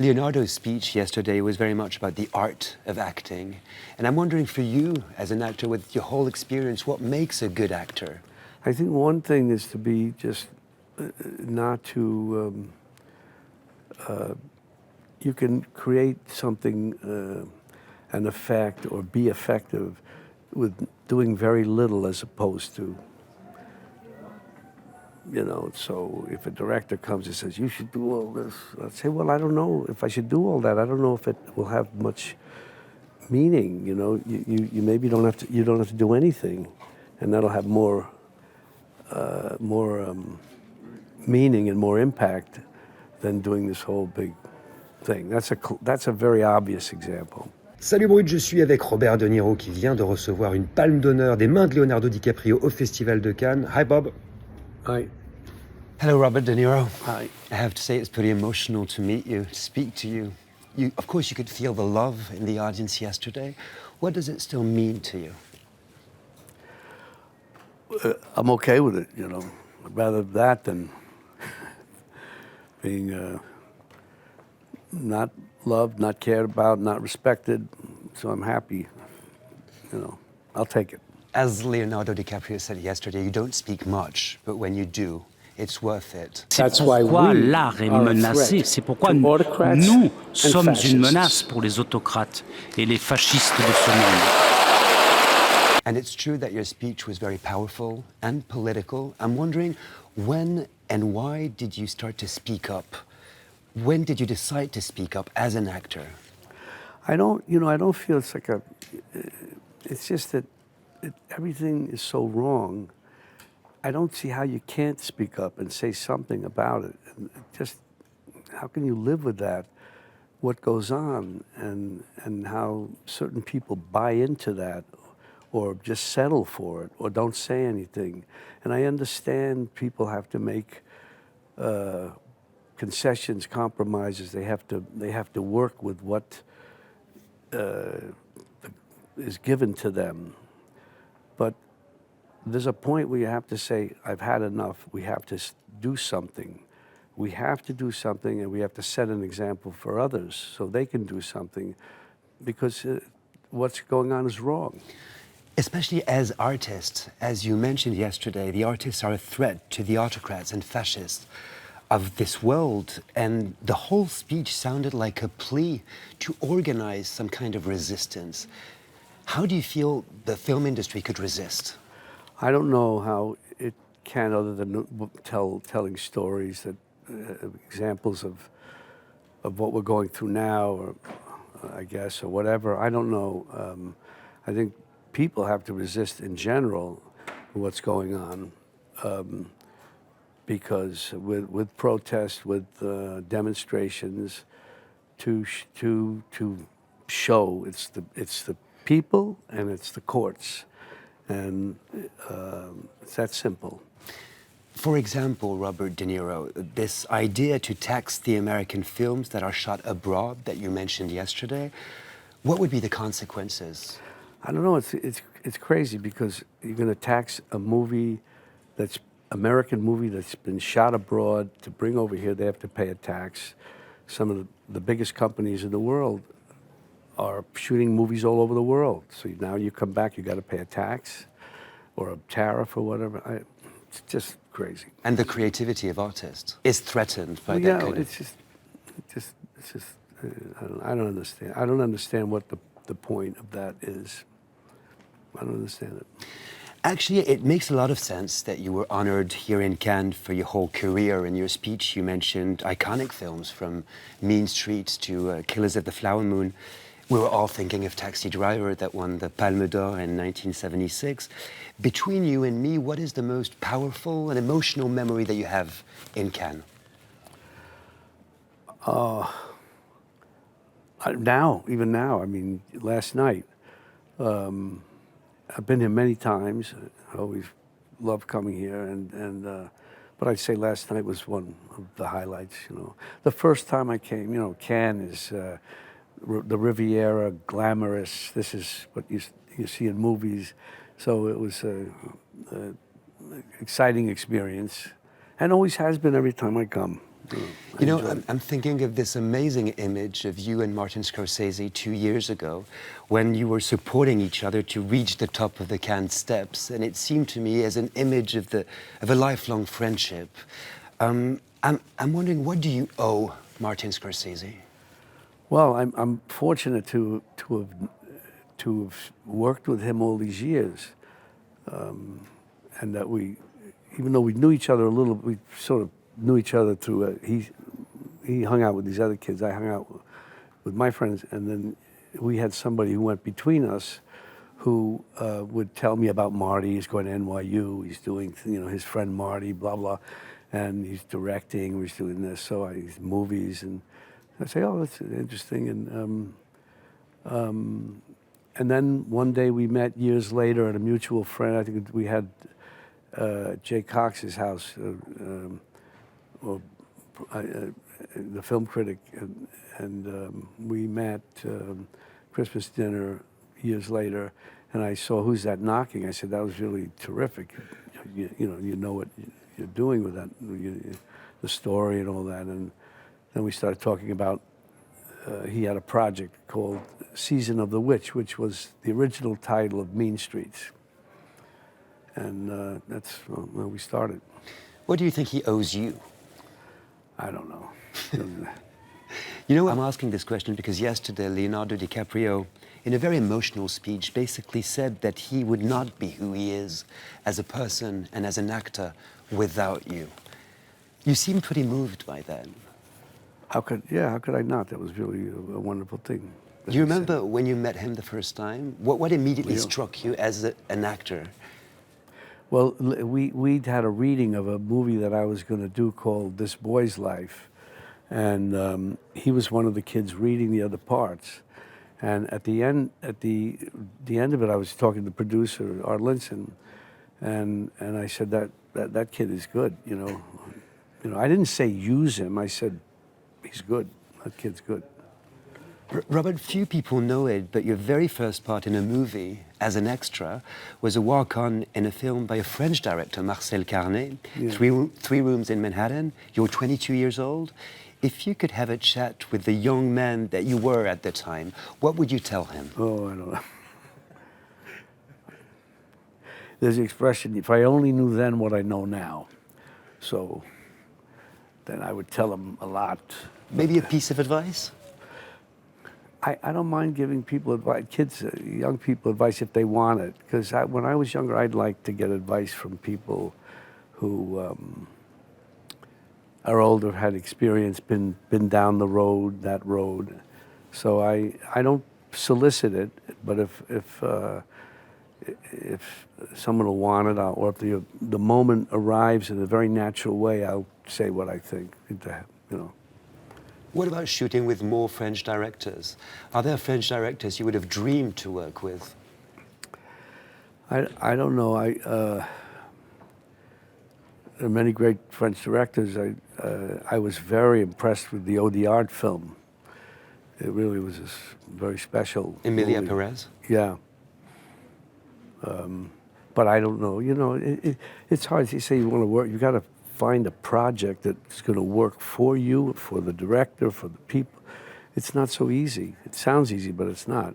Leonardo's speech yesterday was very much about the art of acting. And I'm wondering for you, as an actor with your whole experience, what makes a good actor? I think one thing is to be just not to, you can create something, an effect, or be effective with doing very little as opposed to, so if a director comes and says, you should do all this, I'd say, well, I don't know if I should do all that. I don't know if it will have much meaning, you maybe don't have to do anything, and that'll have more meaning and more impact than doing this whole big thing. That's a very obvious example. Salut Brut, je suis avec Robert De Niro qui vient de recevoir une palme d'honneur des mains de Leonardo DiCaprio au Festival de Cannes. Hi Bob. Hi. Hello Robert De Niro. Hi. I have to say it's pretty emotional to meet you, to speak to you. Of course you could feel the love in the audience yesterday. What does it still mean to you? I'm okay with it, I'd rather that than being not loved, not cared about, not respected. So I'm happy, I'll take it. As Leonardo DiCaprio said yesterday, you don't speak much, but when you do, it's worth it. C'est pourquoi l'art est menacé, c'est pourquoi nous sommes une menace pour les autocrates et les fascistes de ce monde. And it's true that your speech was very powerful and political. I'm wondering, when and why did you start to speak up? When did you decide to speak up as an actor? I don't feel it's just that everything is so wrong. I don't see how you can't speak up and say something about it. And just, how can you live with that? What goes on, and how certain people buy into that, or just settle for it, or don't say anything. And I understand people have to make concessions, compromises. They have to work with what is given to them. But there's a point where you have to say, I've had enough. We have to do something. We have to do something, and we have to set an example for others so they can do something, because what's going on is wrong. Especially as artists, as you mentioned yesterday, the artists are a threat to the autocrats and fascists of this world. And the whole speech sounded like a plea to organize some kind of resistance. How do you feel the film industry could resist? I don't know how it can, other than telling stories, that examples of what we're going through now, or I guess, or whatever. I don't know. I think people have to resist in general what's going on, because with protests, with demonstrations, to show it's the people and it's the courts, and it's that simple. For example, Robert De Niro, this idea to tax the American films that are shot abroad that you mentioned yesterday, what would be the consequences? I don't know. It's crazy, because you're going to tax a movie that's American movie that's been shot abroad. To bring over here, they have to pay a tax. Some of the biggest companies in the world are shooting movies all over the world. So now you come back, you got to pay a tax or a tariff or whatever. It's just crazy. And the creativity of artists is threatened by that yeah, kind of... it's just. I don't understand. I don't understand what the point of that is. I don't understand it. Actually, it makes a lot of sense that you were honored here in Cannes for your whole career. In your speech, you mentioned iconic films from Mean Streets to Killers of the Flower Moon. We were all thinking of Taxi Driver that won the Palme d'Or in 1976. Between you and me, what is the most powerful and emotional memory that you have in Cannes? Even now, I mean, last night, I've been here many times. I always love coming here, but I'd say last night was one of the highlights. The first time I came, Cannes is the Riviera, glamorous. This is what you see in movies. So it was an exciting experience, and always has been every time I come. You know, I'm thinking of this amazing image of you and Martin Scorsese 2 years ago when you were supporting each other to reach the top of the Cannes steps. And it seemed to me as an image of a lifelong friendship. I'm wondering, what do you owe Martin Scorsese? Well, I'm fortunate to have worked with him all these years, and that even though we knew each other a little, we sort of knew each other through. He hung out with these other kids. I hung out with my friends, and then we had somebody who went between us, who would tell me about Marty. He's going to NYU. He's doing, his friend Marty, blah blah, and he's directing. He's doing this, so he's movies, and I say, oh, that's interesting, and then one day we met years later at a mutual friend. I think we had Jay Cox's house, the film critic, and we met Christmas dinner years later. And I saw Who's That Knocking. I said, that was really terrific. You know what you're doing with that, the story and all that. And then we started talking about. He had a project called Season of the Witch, which was the original title of Mean Streets. And that's where we started. What do you think he owes you? I don't know. You know, I'm asking this question because yesterday Leonardo DiCaprio, in a very emotional speech, basically said that he would not be who he is as a person and as an actor without you. You seem pretty moved by that. How could I not? That was really a wonderful thing. Do you remember when you met him the first time? What immediately struck you as an actor? Well, we'd had a reading of a movie that I was going to do called This Boy's Life. And he was one of the kids reading the other parts. And at the end of it, I was talking to the producer, Art Linson, and I said that kid is good, you know. I didn't say use him. I said he's good. That kid's good. Robert, few people know it, but your very first part in a movie as an extra was a walk-on in a film by a French director, Marcel Carné, Yeah. Three Rooms in Manhattan. You were 22 years old. If you could have a chat with the young man that you were at the time, what would you tell him? Oh, I don't know. There's the expression, if I only knew then what I know now. So then I would tell him a lot. Maybe a piece of advice? I don't mind giving people advice, kids, young people advice if they want it. Because when I was younger, I'd like to get advice from people who are older, had experience, been down the road, that road. So I don't solicit it, but if someone will want it, or if the moment arrives in a very natural way, I'll say what I think, What about shooting with more French directors? Are there French directors you would have dreamed to work with? I don't know. There are many great French directors. I was very impressed with the Audiard film. It really was very special. Emilia movie. Perez? Yeah. But I don't know. It's hard. You say you want to work. You got to find a project that's going to work for you, for the director, for the people. It's not so easy. It sounds easy, but it's not.